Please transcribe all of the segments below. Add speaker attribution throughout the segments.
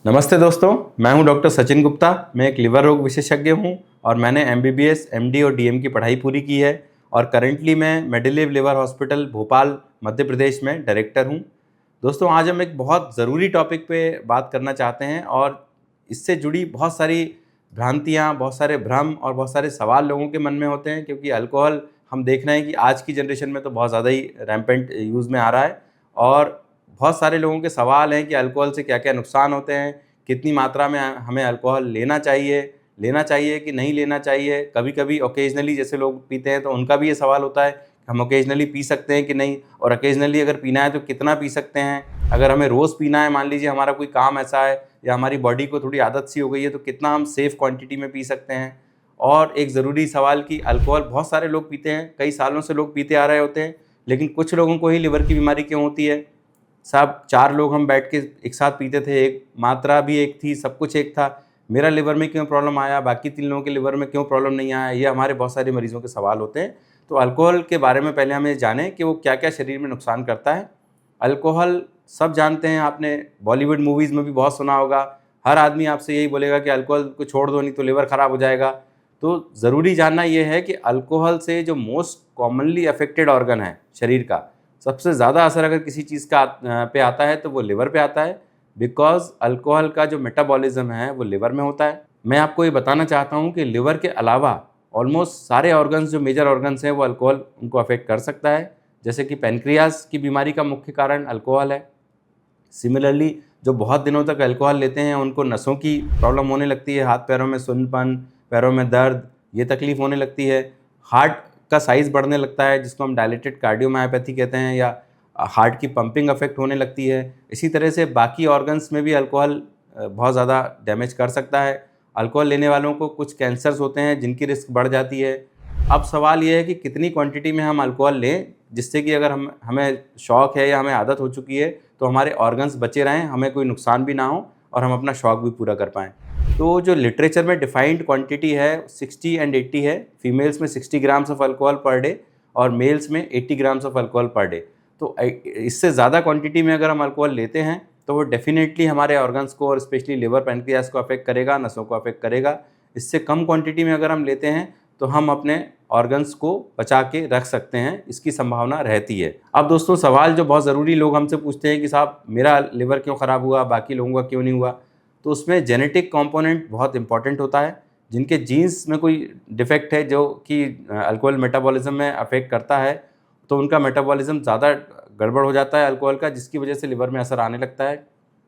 Speaker 1: नमस्ते दोस्तों, मैं हूं डॉक्टर सचिन गुप्ता। मैं एक लिवर रोग विशेषज्ञ हूं और मैंने एमबीबीएस, एमडी और डीएम की पढ़ाई पूरी की है और करंटली मैं मेडिलिव लिवर हॉस्पिटल भोपाल मध्य प्रदेश में डायरेक्टर हूं। दोस्तों, आज हम एक बहुत ज़रूरी टॉपिक पे बात करना चाहते हैं और इससे जुड़ी बहुत सारी भ्रांतियाँ, बहुत सारे भ्रम और बहुत सारे सवाल लोगों के मन में होते हैं, क्योंकि अल्कोहल हम देख रहे हैं कि आज की जनरेशन में तो बहुत ज़्यादा ही रैम्पेंट यूज़ में आ रहा है और बहुत सारे लोगों के सवाल हैं कि अल्कोहल से क्या-क्या नुकसान होते हैं, कितनी मात्रा में हमें अल्कोहल लेना चाहिए कि नहीं लेना चाहिए। कभी-कभी ऑकेजनली जैसे लोग पीते हैं तो उनका भी ये सवाल होता है, हम ऑकेजनली पी सकते हैं कि नहीं, और ऑकेजनली अगर पीना है तो कितना पी सकते हैं। अगर हमें रोज़ पीना है, मान लीजिए हमारा कोई काम ऐसा है या हमारी बॉडी को थोड़ी आदत सी हो गई है, तो कितना हम सेफ़ क्वांटिटी में पी सकते हैं। और एक ज़रूरी सवाल कि अल्कोहल बहुत सारे लोग पीते हैं, कई सालों से लोग पीते आ रहे होते हैं, लेकिन कुछ लोगों को ही लिवर की बीमारी क्यों होती है? साहब 4 लोग हम बैठ के एक साथ पीते थे, एक मात्रा भी एक थी, सब कुछ एक था। मेरा लिवर में क्यों प्रॉब्लम आया, बाकी 3 लोगों के लिवर में क्यों प्रॉब्लम नहीं आया? ये हमारे बहुत सारे मरीज़ों के सवाल होते हैं। तो अल्कोहल के बारे में पहले हम ये जानें कि वो क्या-क्या शरीर में नुकसान करता है। अल्कोहल सब जानते हैं, आपने बॉलीवुड मूवीज़ में भी बहुत सुना होगा। हर आदमी आपसे यही बोलेगा कि अल्कोहल को छोड़ दो, नहीं तो लिवर ख़राब हो जाएगा। तो ज़रूरी जानना ये है कि अल्कोहल से जो मोस्ट कॉमनली अफ़ेक्टेड ऑर्गन है शरीर का, सबसे ज़्यादा असर अगर किसी चीज़ का पे आता है तो वो लिवर पे आता है, बिकॉज़ अल्कोहल का जो मेटाबॉलिज़्म है वो लिवर में होता है। मैं आपको ये बताना चाहता हूँ कि लिवर के अलावा ऑलमोस्ट सारे ऑर्गन्स, जो मेजर ऑर्गन्स हैं, वो अल्कोहल उनको अफ़ेक्ट कर सकता है। जैसे कि पैनक्रियाज़ की बीमारी का मुख्य कारण अल्कोहल है। सिमिलरली जो बहुत दिनों तक अल्कोहल लेते हैं उनको नसों की प्रॉब्लम होने लगती है, हाथ-पैरों में सुन्नपन, पैरों में दर्द, ये तकलीफ़ होने लगती है। हार्ट का साइज़ बढ़ने लगता है, जिसको हम डायलेटेड कार्डियोमायोपैथी कहते हैं, या हार्ट की पंपिंग अफ़ेक्ट होने लगती है। इसी तरह से बाकी ऑर्गन्स में भी अल्कोहल बहुत ज़्यादा डैमेज कर सकता है। अल्कोहल लेने वालों को कुछ कैंसर्स होते हैं जिनकी रिस्क बढ़ जाती है। अब सवाल ये है कि कितनी क्वांटिटी में हम अल्कोहल लें, जिससे कि अगर हमें शौक है या हमें आदत हो चुकी है तो हमारे ऑर्गन्स बचे रहें, हमें कोई नुकसान भी ना हो और हम अपना शौक भी पूरा कर पाएँ। तो जो लिटरेचर में डिफाइंड क्वांटिटी है 60 एंड 80 है। फीमेल्स में 60 grams of alcohol per day और मेल्स में 80 grams of alcohol per day. तो इससे ज़्यादा क्वांटिटी में अगर हम अल्कोहल लेते हैं तो वो डेफिनेटली हमारे ऑर्गन्स को और स्पेशली लिवर, पैनक्रियास को अफेक्ट करेगा, नसों को अफेक्ट करेगा। इससे कम क्वांटिटी में अगर हम लेते हैं तो हम अपने ऑर्गन्स को बचा के रख सकते हैं, इसकी संभावना रहती है। अब दोस्तों, सवाल जो बहुत ज़रूरी लोग हमसे पूछते हैं कि साहब मेरा लिवर क्यों ख़राब हुआ, बाकी लोगों का क्यों नहीं हुआ? तो उसमें जेनेटिक कंपोनेंट बहुत इंपॉर्टेंट होता है। जिनके जीन्स में कोई डिफेक्ट है जो कि अल्कोहल मेटाबॉलिज्म में अफेक्ट करता है, तो उनका मेटाबॉलिज्म ज़्यादा गड़बड़ हो जाता है अल्कोहल का, जिसकी वजह से लिवर में असर आने लगता है।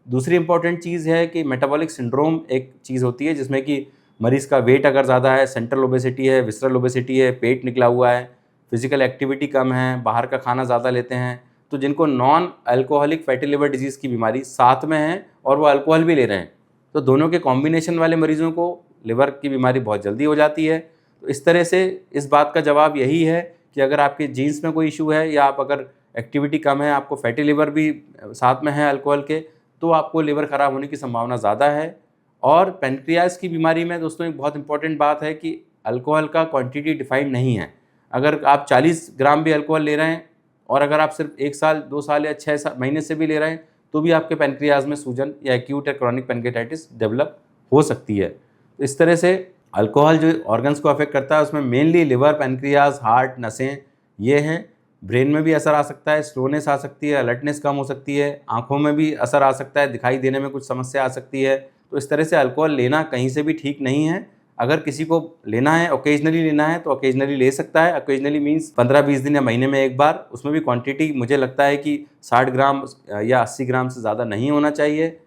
Speaker 1: दूसरी इंपॉर्टेंट चीज़ है कि मेटाबॉलिक सिंड्रोम एक चीज़ होती है जिसमें कि मरीज़ का वेट अगर ज़्यादा है, सेंट्रल ओबेसिटी है, विसरल ओबेसिटी है, पेट निकला हुआ है, फिजिकल एक्टिविटी कम है, बाहर का खाना ज़्यादा लेते हैं, तो जिनको non alcoholic fatty liver disease की बीमारी साथ में है और वो अल्कोहल भी ले रहे हैं, तो दोनों के कॉम्बिनेशन वाले मरीज़ों को लिवर की बीमारी बहुत जल्दी हो जाती है। तो इस तरह से इस बात का जवाब यही है कि अगर आपके जीन्स में कोई इशू है या आप अगर एक्टिविटी कम है, आपको फैटी लिवर भी साथ में है अल्कोहल के, तो आपको लिवर ख़राब होने की संभावना ज़्यादा है। और पैनक्रियाज़ की बीमारी में दोस्तों एक बहुत इंपॉर्टेंट बात है कि अल्कोहल का क्वांटिटी डिफाइंड नहीं है। अगर आप 40 ग्राम भी अल्कोहल ले रहे हैं और अगर आप सिर्फ 1 साल, 2 साल या 6 महीने से भी ले रहे हैं, तो भी आपके पैनक्रियाज़ में सूजन या एक्यूट या क्रॉनिक पैनक्रियाटाइटिस डेवलप हो सकती है। तो इस तरह से अल्कोहल जो ऑर्गन्स को अफेक्ट करता है उसमें मेनली लिवर, पैनक्रियाज़, हार्ट, नसें ये हैं। ब्रेन में भी असर आ सकता है, स्लोनेस आ सकती है, अलर्टनेस कम हो सकती है, आँखों में भी असर आ सकता है, दिखाई देने में कुछ समस्या आ सकती है। तो इस तरह से अल्कोहल लेना कहीं से भी ठीक नहीं है। अगर किसी को लेना है, ऑकेजनली लेना है, तो ऑकेजनली ले सकता है। ऑकेजनली मीन्स 15-20 दिन या महीने में एक बार। उसमें भी क्वांटिटी मुझे लगता है कि 60 ग्राम या 80 ग्राम से ज़्यादा नहीं होना चाहिए।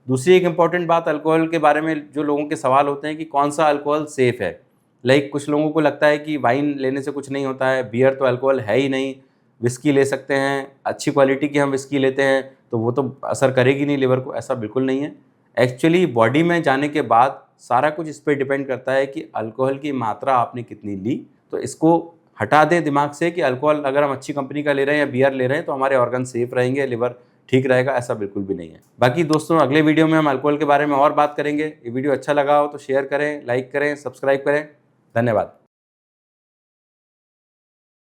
Speaker 1: दूसरी एक इम्पॉर्टेंट बात अल्कोहल के बारे में जो लोगों के सवाल होते हैं कि कौन सा अल्कोहल सेफ़ है। लाइक कुछ लोगों को लगता है कि वाइन लेने से कुछ नहीं होता है, बियर तो अल्कोहल है ही नहीं, विस्की ले सकते हैं, अच्छी क्वालिटी की हम विस्की लेते हैं तो वो तो असर करेगी नहीं लिवर को, ऐसा बिल्कुल नहीं है। एक्चुअली बॉडी में जाने के बाद सारा कुछ इस पे डिपेंड करता है कि अल्कोहल की मात्रा आपने कितनी ली। तो इसको हटा दें दिमाग से कि अल्कोहल अगर हम अच्छी कंपनी का ले रहे हैं या बियर ले रहे हैं तो हमारे ऑर्गन सेफ रहेंगे, लिवर ठीक रहेगा, ऐसा बिल्कुल भी नहीं है। बाकी दोस्तों, अगले वीडियो में हम अल्कोहल के बारे में और बात करेंगे। ये वीडियो अच्छा लगा हो तो शेयर करें, लाइक करें, सब्सक्राइब करें। धन्यवाद।